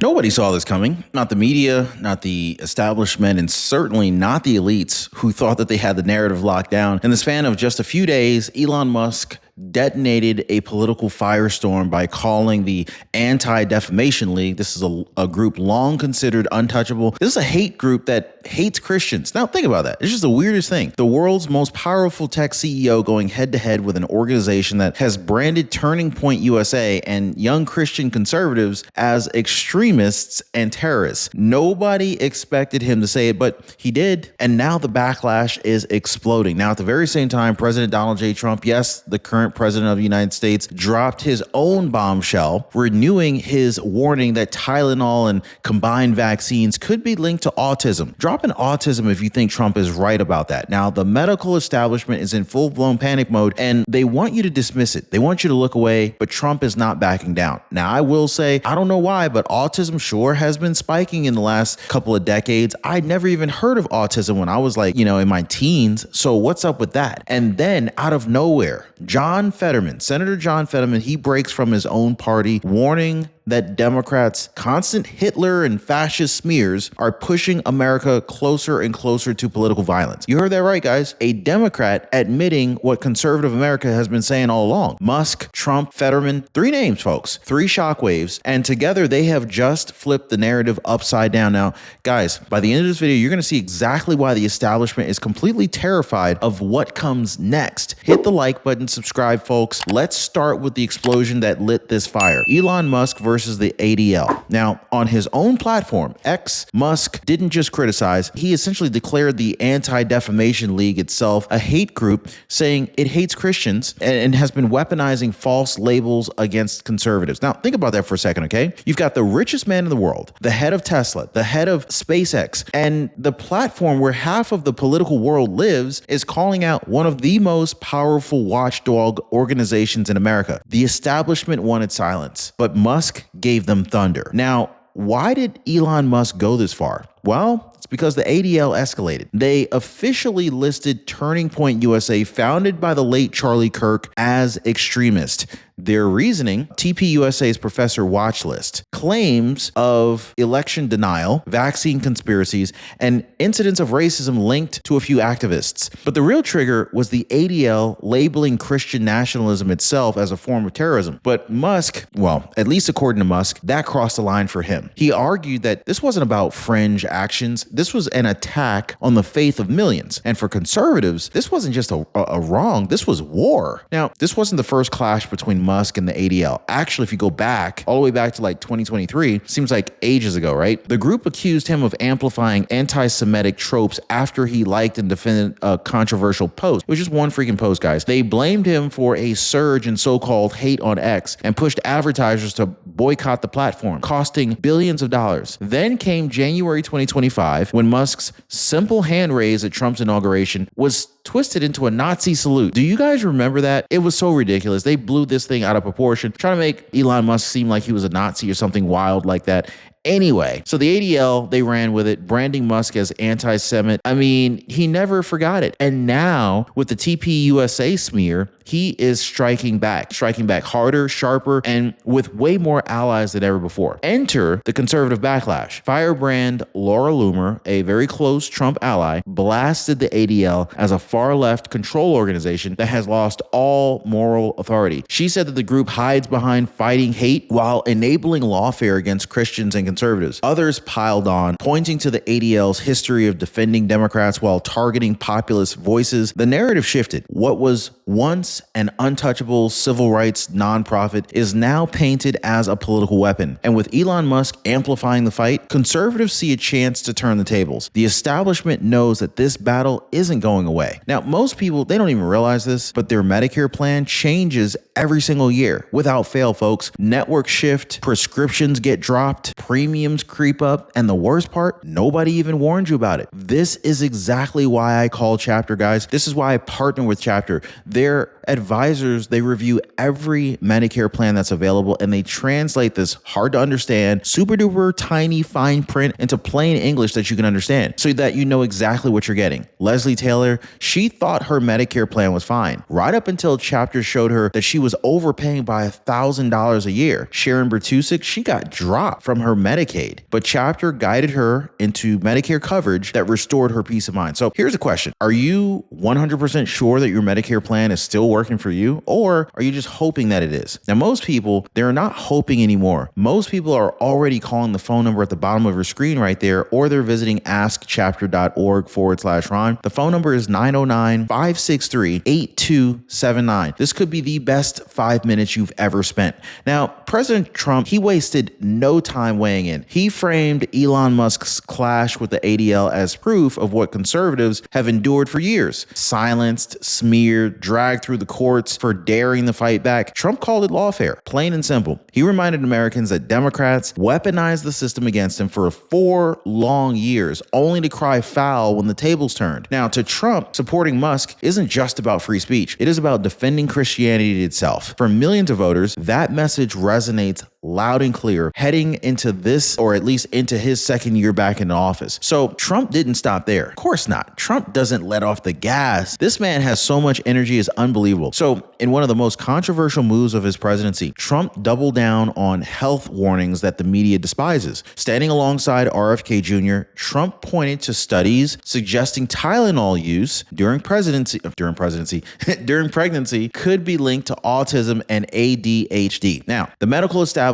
Nobody saw this coming. Not the media, not the establishment, and certainly not the elites who thought that they had the narrative locked down. In the span of just a few days, Elon Musk detonated a political firestorm by calling the Anti-Defamation League. This is a group long considered untouchable. This is a hate group that hates Christians. Now think about that. It's just the weirdest thing. The world's most powerful tech CEO going head to head with an organization that has branded Turning Point USA and young Christian conservatives as extremists and terrorists. Nobody expected him to say it, but he did. And now the backlash is exploding. Now, at the very same time, President Donald J. Trump, yes, the current president of the United States, dropped his own bombshell, renewing his warning that Tylenol and combined vaccines could be linked to autism. Drop in autism if you think Trump is right about that. Now, the medical establishment is in full-blown panic mode, and they want you to dismiss it. They want you to look away, but Trump is not backing down. Now, I will say, I don't know why, but autism sure has been spiking in the last couple of decades. I'd never even heard of autism when I was in my teens. So what's up with that? And then out of nowhere, Senator John Fetterman, he breaks from his own party, warning that Democrats' constant Hitler and fascist smears are pushing America closer and closer to political violence. You heard that right, guys. A Democrat admitting what conservative America has been saying all along. Musk, Trump, Fetterman, three names, folks, three shockwaves, and together they have just flipped the narrative upside down. Now, guys, by the end of this video, you're going to see exactly why the establishment is completely terrified of what comes next. Hit the like button, subscribe, folks. Let's start with the explosion that lit this fire. Elon Musk versus the ADL. Now, on his own platform, X, Musk didn't just criticize, he essentially declared the Anti-Defamation League itself a hate group, saying it hates Christians and has been weaponizing false labels against conservatives. Now, think about that for a second, okay? You've got the richest man in the world, the head of Tesla, the head of SpaceX, and the platform where half of the political world lives is calling out one of the most powerful watchdog organizations in America. The establishment wanted silence, but Musk gave them thunder. Now, why did Elon Musk go this far? Well, it's because the ADL escalated. They officially listed Turning Point USA, founded by the late Charlie Kirk, as extremist. Their reasoning, TPUSA's Professor Watch List, claims of election denial, vaccine conspiracies, and incidents of racism linked to a few activists. But the real trigger was the ADL labeling Christian nationalism itself as a form of terrorism. But Musk, well, at least according to Musk, that crossed the line for him. He argued that this wasn't about fringe actions. This was an attack on the faith of millions. And for conservatives, this wasn't just a wrong, this was war. Now, this wasn't the first clash between Musk and the ADL. Actually, if you go back, all the way back to 2023, seems like ages ago, right? The group accused him of amplifying anti-Semitic tropes after he liked and defended a controversial post. It was just one freaking post, guys. They blamed him for a surge in so-called hate on X and pushed advertisers to boycott the platform, costing billions of dollars. Then came January 2025, when Musk's simple hand raise at Trump's inauguration was twisted into a Nazi salute. Do you guys remember that? It was so ridiculous. They blew this thing out of proportion, trying to make Elon Musk seem like he was a Nazi or something wild like that. Anyway, so the ADL, they ran with it, branding Musk as anti-Semite. I mean, he never forgot it. And now with the TPUSA smear, he is striking back harder, sharper, and with way more allies than ever before. Enter the conservative backlash. Firebrand Laura Loomer, a very close Trump ally, blasted the ADL as a far-left control organization that has lost all moral authority. She said that the group hides behind fighting hate while enabling lawfare against Christians and conservatives. Others piled on, pointing to the ADL's history of defending Democrats while targeting populist voices. The narrative shifted. What was once an untouchable civil rights nonprofit is now painted as a political weapon. And with Elon Musk amplifying the fight, conservatives see a chance to turn the tables. The establishment knows that this battle isn't going away. Now, most people, they don't even realize this, but their Medicare plan changes every single year without fail, folks. Network shift, prescriptions get dropped, premiums creep up, and the worst part, nobody even warned you about it. This is exactly why I call Chapter, guys. This is why I partner with Chapter. Their advisors, they review every Medicare plan that's available and they translate this hard to understand, super duper tiny fine print into plain English that you can understand so that you know exactly what you're getting. Leslie Taylor, she thought her Medicare plan was fine, right up until chapters showed her that she was overpaying by $1,000 a year. Sharon Bertusik, she got dropped from her Medicaid, but chapter guided her into Medicare coverage that restored her peace of mind. So here's a question. Are you 100% sure that your Medicare plan is still working for you, or are you just hoping that it is? Now, most people, they're not hoping anymore. Most people are already calling the phone number at the bottom of your screen right there, or they're visiting askchapter.org/Ron. The phone number is 909-563-8279. This could be the best 5 minutes you've ever spent. Now, President Trump, he wasted no time weighing in. He framed Elon Musk's clash with the ADL as proof of what conservatives have endured for years. Silenced, smeared, dragged through the courts for daring to fight back. Trump called it lawfare, plain and simple. He reminded Americans that Democrats weaponized the system against him for 4 long years, only to cry foul when the tables turned. Now, to Trump, supporting Musk isn't just about free speech. It is about defending Christianity itself. For millions of voters, that message resonates loud and clear heading into this, or at least into his second year back in office. So Trump didn't stop there. Of course not. Trump doesn't let off the gas. This man has so much energy, it's unbelievable. So in one of the most controversial moves of his presidency, Trump doubled down on health warnings that the media despises. Standing alongside RFK Jr., Trump pointed to studies suggesting Tylenol use during pregnancy could be linked to autism and ADHD. Now, the medical establishment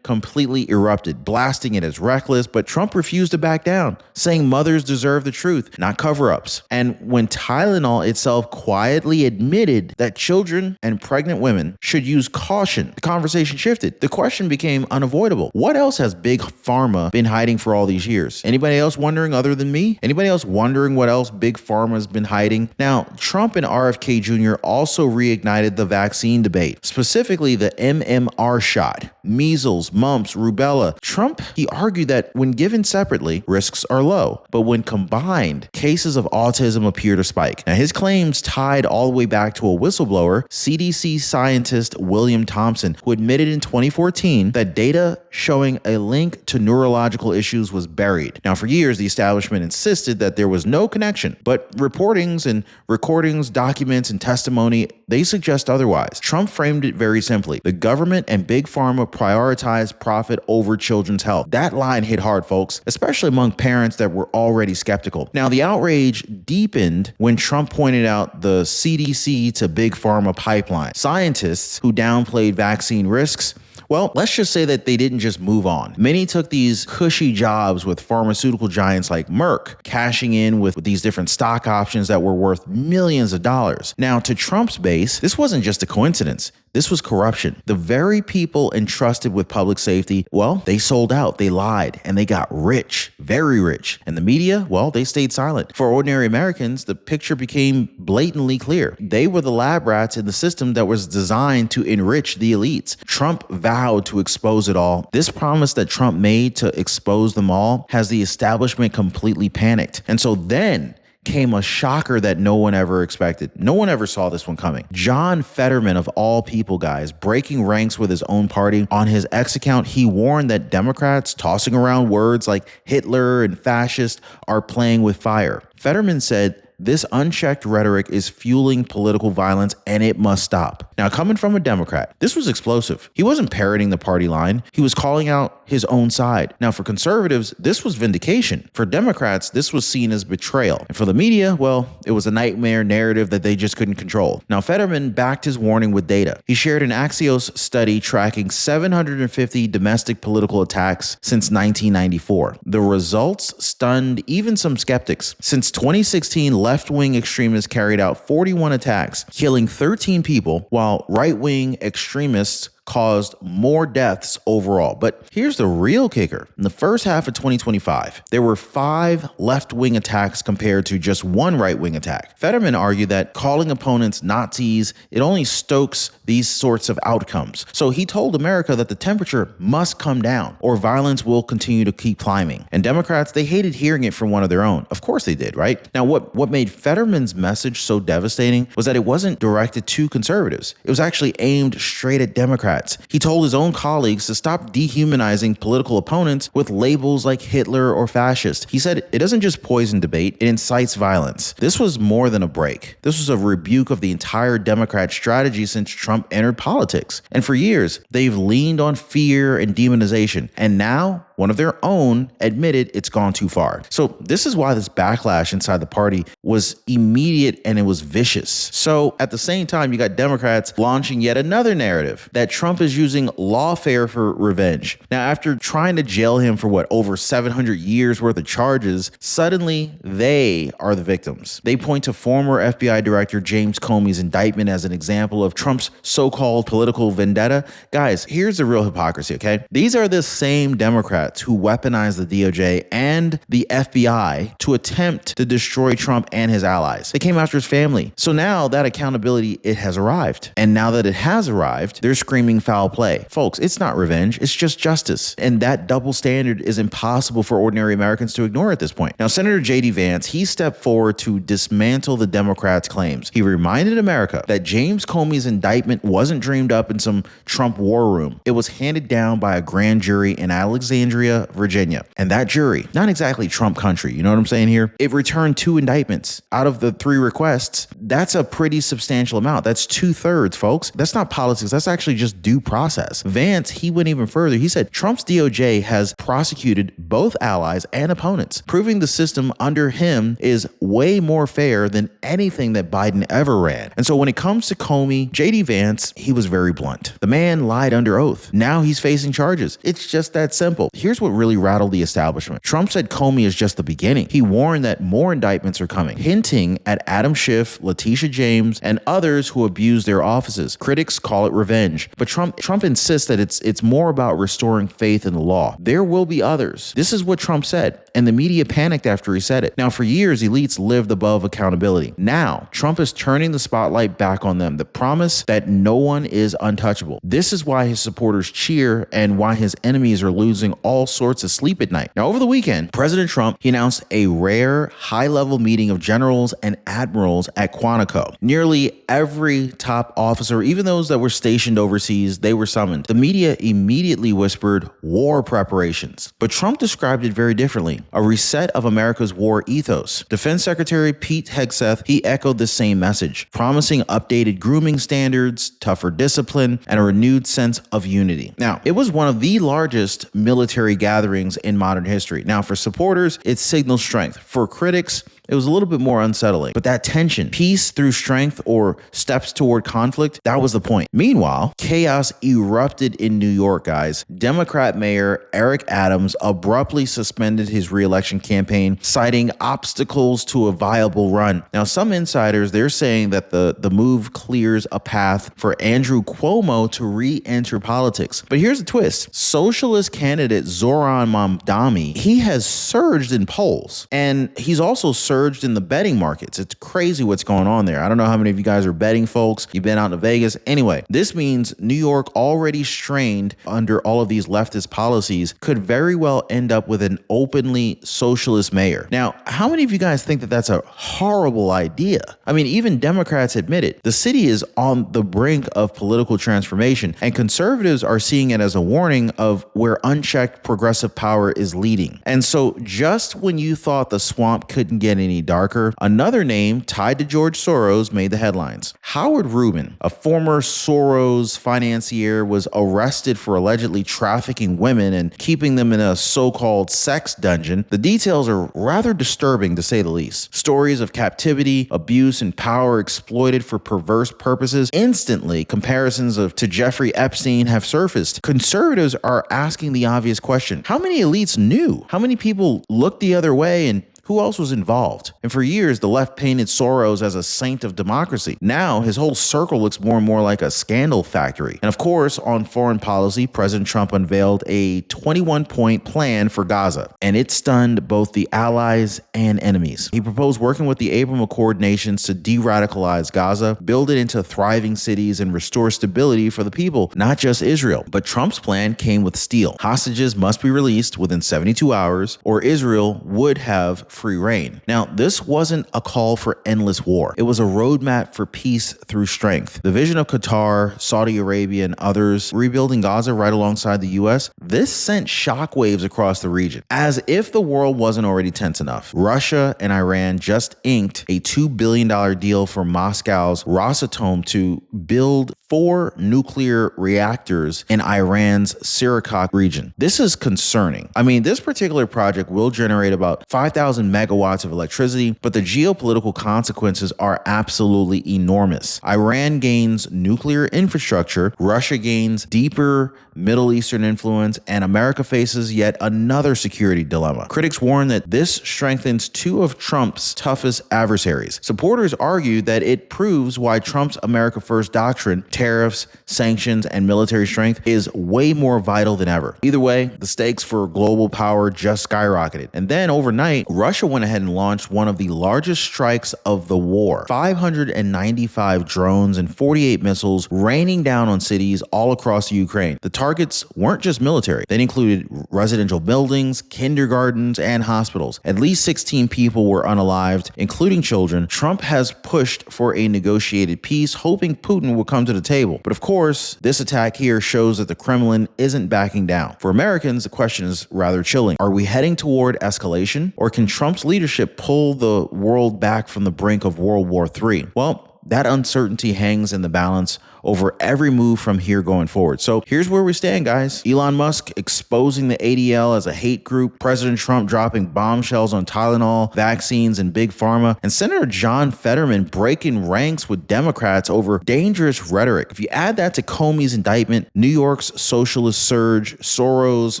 completely erupted, blasting it as reckless, but Trump refused to back down, saying mothers deserve the truth, not cover-ups. And when Tylenol itself quietly admitted that children and pregnant women should use caution, the conversation shifted. The question became unavoidable. What else has Big Pharma been hiding for all these years? Anybody else wondering other than me? Anybody else wondering what else Big Pharma's been hiding? Now, Trump and RFK Jr. also reignited the vaccine debate, specifically the MMR shot. Measles, mumps, rubella. Trump, he argued that when given separately, risks are low, but when combined, cases of autism appear to spike. Now, his claims tied all the way back to a whistleblower, CDC scientist William Thompson, who admitted in 2014 that data showing a link to neurological issues was buried. Now, for years, the establishment insisted that there was no connection, but reportings and recordings, documents, and testimony, they suggest otherwise. Trump framed it very simply. The government and Big Pharma prioritize profit over children's health. That line hit hard, folks, especially among parents that were already skeptical. Now, the outrage deepened when Trump pointed out the CDC to Big Pharma pipeline. Scientists who downplayed vaccine risks, well, let's just say that they didn't just move on. Many took these cushy jobs with pharmaceutical giants like Merck, cashing in with these different stock options that were worth millions of dollars. Now, to Trump's base, this wasn't just a coincidence. This was corruption. The very people entrusted with public safety, well, they sold out, they lied, and they got rich, very rich. And the media, well, they stayed silent. For ordinary Americans, the picture became blatantly clear. They were the lab rats in the system that was designed to enrich the elites. Trump vowed to expose it all. This promise that Trump made to expose them all has the establishment completely panicked. And so then came a shocker that no one ever expected. No one ever saw this one coming. John Fetterman, of all people, guys, breaking ranks with his own party. On his X account, he warned that Democrats tossing around words like Hitler and fascist are playing with fire. Fetterman said, "This unchecked rhetoric is fueling political violence and it must stop." Now, coming from a Democrat, this was explosive. He wasn't parroting the party line. He was calling out his own side. Now, for conservatives, this was vindication. For Democrats, this was seen as betrayal. And for the media, well, it was a nightmare narrative that they just couldn't control. Now, Fetterman backed his warning with data. He shared an Axios study tracking 750 domestic political attacks since 1994. The results stunned even some skeptics. Since 2016, left-wing extremists carried out 41 attacks, killing 13 people, while right-wing extremists caused more deaths overall. But here's the real kicker. In the first half of 2025, there were 5 left-wing attacks compared to just 1 right-wing attack. Fetterman argued that calling opponents Nazis, it only stokes these sorts of outcomes. So he told America that the temperature must come down or violence will continue to keep climbing. And Democrats, they hated hearing it from one of their own. Of course they did, right? Now, what made Fetterman's message so devastating was that it wasn't directed to conservatives. It was actually aimed straight at Democrats. He told his own colleagues to stop dehumanizing political opponents with labels like Hitler or fascist. He said it doesn't just poison debate, it incites violence. This was more than a break. This was a rebuke of the entire Democrat strategy since Trump entered politics. And for years, they've leaned on fear and demonization. And now, one of their own admitted it's gone too far. So this is why this backlash inside the party was immediate and it was vicious. So at the same time, you got Democrats launching yet another narrative that Trump is using lawfare for revenge. Now, after trying to jail him for over 700 years worth of charges, suddenly they are the victims. They point to former FBI Director James Comey's indictment as an example of Trump's so-called political vendetta. Guys, here's the real hypocrisy, okay? These are the same Democrats who weaponized the DOJ and the FBI to attempt to destroy Trump and his allies. They came after his family. So now that accountability, it has arrived. And now that it has arrived, they're screaming foul play. Folks, it's not revenge, it's just justice. And that double standard is impossible for ordinary Americans to ignore at this point. Now, Senator J.D. Vance, he stepped forward to dismantle the Democrats' claims. He reminded America that James Comey's indictment wasn't dreamed up in some Trump war room. It was handed down by a grand jury in Alexandria, Virginia. And that jury, not exactly Trump country, you know what I'm saying here? It returned 2 indictments out of the 3 requests. That's a pretty substantial amount. That's 2/3, folks. That's not politics. That's actually just due process. Vance, he went even further. He said Trump's DOJ has prosecuted both allies and opponents, proving the system under him is way more fair than anything that Biden ever ran. And so when it comes to Comey, J.D. Vance, he was very blunt. The man lied under oath. Now he's facing charges. It's just that simple. Here's what really rattled the establishment. Trump said Comey is just the beginning. He warned that more indictments are coming, hinting at Adam Schiff, Letitia James, and others who abuse their offices. Critics call it revenge, but Trump insists that it's more about restoring faith in the law. There will be others. This is what Trump said, and the media panicked after he said it. Now, for years, elites lived above accountability. Now, Trump is turning the spotlight back on them. The promise that no one is untouchable. This is why his supporters cheer and why his enemies are losing all sorts of sleep at night. Now, over the weekend, President Trump, he announced a rare high-level meeting of generals and admirals at Quantico. Nearly every top officer, even those that were stationed overseas, they were summoned. The media immediately whispered war preparations, but Trump described it very differently, a reset of America's war ethos. Defense Secretary Pete Hegseth, he echoed the same message, promising updated grooming standards, tougher discipline, and a renewed sense of unity. Now, it was one of the largest military gatherings in modern history. Now, for supporters, it signals strength. For critics, it was a little bit more unsettling. But that tension, peace through strength or steps toward conflict, that was the point. Meanwhile, chaos erupted in New York, guys. Democrat Mayor Eric Adams abruptly suspended his re-election campaign, citing obstacles to a viable run. Now, some insiders, they're saying that the move clears a path for Andrew Cuomo to re-enter politics. But here's the twist. Socialist candidate Zoran Mamdani, he has surged in polls, and he's also surged in the betting markets. It's crazy what's going on there. I don't know how many of you guys are betting folks. You've been out to Vegas. Anyway, this means New York, already strained under all of these leftist policies, could very well end up with an openly socialist mayor. Now, how many of you guys think that that's a horrible idea? I mean, even Democrats admit it. The city is on the brink of political transformation, and conservatives are seeing it as a warning of where unchecked progressive power is leading. And so just when you thought the swamp couldn't get any darker, another name tied to George Soros made the headlines. Howard Rubin, a former Soros financier, was arrested for allegedly trafficking women and keeping them in a so-called sex dungeon. The details are rather disturbing, to say the least. Stories of captivity, abuse, and power exploited for perverse purposes. Instantly, comparisons to Jeffrey Epstein have surfaced. Conservatives are asking the obvious question: how many elites knew? How many people looked the other way and Who else was involved? And for years, the left painted Soros as a saint of democracy. Now, his whole circle looks more and more like a scandal factory. And of course, on foreign policy, President Trump unveiled a 21-point plan for Gaza, and it stunned both the allies and enemies. He proposed working with the Abraham Accord nations to de-radicalize Gaza, build it into thriving cities, and restore stability for the people, not just Israel. But Trump's plan came with steel. Hostages must be released within 72 hours, or Israel would have free reign. Now, this wasn't a call for endless war. It was a roadmap for peace through strength. The vision of Qatar, Saudi Arabia, and others rebuilding Gaza right alongside the U.S., this sent shockwaves across the region. As if the world wasn't already tense enough, Russia and Iran just inked a $2 billion deal for Moscow's Rosatom to build 4 nuclear reactors in Iran's Sirikak region. This is concerning. I mean, this particular project will generate about 5,000 megawatts of electricity, but the geopolitical consequences are absolutely enormous. Iran gains nuclear infrastructure, Russia gains deeper Middle Eastern influence, and America faces yet another security dilemma. Critics warn that this strengthens 2 of Trump's toughest adversaries. Supporters argue that it proves why Trump's America First doctrine, tariffs, sanctions, and military strength is way more vital than ever. Either way, the stakes for global power just skyrocketed. And then overnight, Russia went ahead and launched one of the largest strikes of the war. 595 drones and 48 missiles raining down on cities all across Ukraine. The targets weren't just military. They included residential buildings, kindergartens, and hospitals. At least 16 people were unalived, including children. Trump has pushed for a negotiated peace, hoping Putin will come to the table. But of course, this attack here shows that the Kremlin isn't backing down. For Americans, the question is rather chilling. Are we heading toward escalation, or can Trump's leadership pull the world back from the brink of World War III? Well, that uncertainty hangs in the balance over every move from here going forward. So here's where we stand, guys. Elon Musk exposing the ADL as a hate group, President Trump dropping bombshells on Tylenol, vaccines, and Big Pharma, and Senator John Fetterman breaking ranks with Democrats over dangerous rhetoric. If you add that to Comey's indictment, New York's socialist surge, Soros'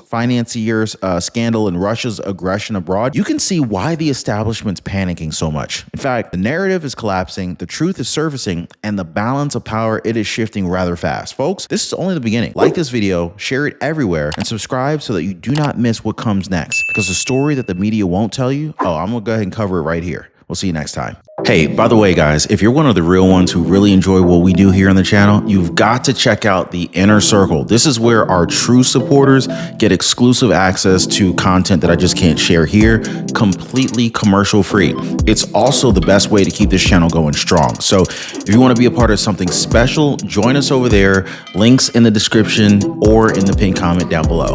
financier scandal, and Russia's aggression abroad, you can see why the establishment's panicking so much. In fact, the narrative is collapsing, the truth is surfacing, and the balance of power, it is shifting rather fast. Folks, this is only the beginning. Like this video, share it everywhere, and subscribe so that you do not miss what comes next. Because the story that the media won't tell you, I'm gonna go ahead and cover it right here. We'll see you next time. Hey, by the way, guys, if you're one of the real ones who really enjoy what we do here on the channel, you've got to check out the Inner Circle. This is where our true supporters get exclusive access to content that I just can't share here, completely commercial free. It's also the best way to keep this channel going strong. So if you want to be a part of something special, join us over there. Links in the description or in the pinned comment down below.